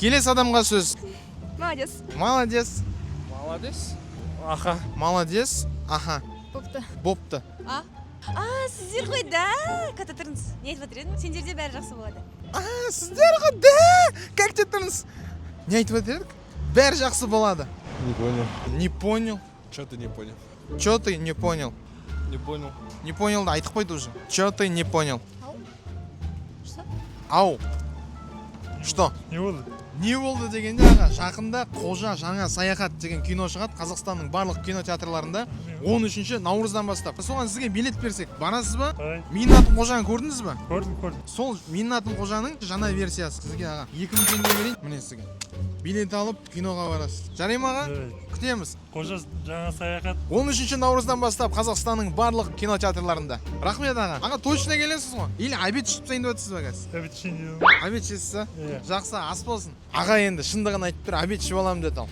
Келесі адамға сөз. Молодец. Молодец. Молодец. Аха. Молодец. Аха. Бопты. Бопты. Сіздер ғой да, ката тұрыңыз. Не айтып отыр едім? Сендерде бәрі жақсы болады. Сіздер ғой да. Как те тұрыңыз? Не айтып отыр едік? Бәрі жақсы болады. Не понял. Не понял. Что ты не понял? Чё ты не понял? Не понял. Не понял, да, айтып қойды уже. Чё ты не понял? Что? Ау. Что? Не болды? Не болды дегенде аға, жақында Қожа жаңа саяхат деген кино шығады Қазақстанның барлық кинотеатрларында 13-ші наурыздан бастап. Соған сізге билет берсек, барасыз ба? Менің атым Қожаны көрдіңіз ба? Көрдім. Сол менің атым Қожаның жаңа версиясы сізге аға. 2000 теңге берейін, міне сізге. Билет алып киноға барасыз. Жарай ма аға? Күтеміз. Қожа жаңа саяхат. 13-ші наурыздан бастап Қазақстанның барлық кинотеатрларында. Рахмет аға. Аға точно келесіз ғой? Или обед ішіп тастайын деп отырсыз ба қазір? Обед ішейін дедім. Обед ішесіз ба? Иә. Жақсы, ас болсын. Аға енді шындығын айтып тұр, обед ішіп аламын деді ал.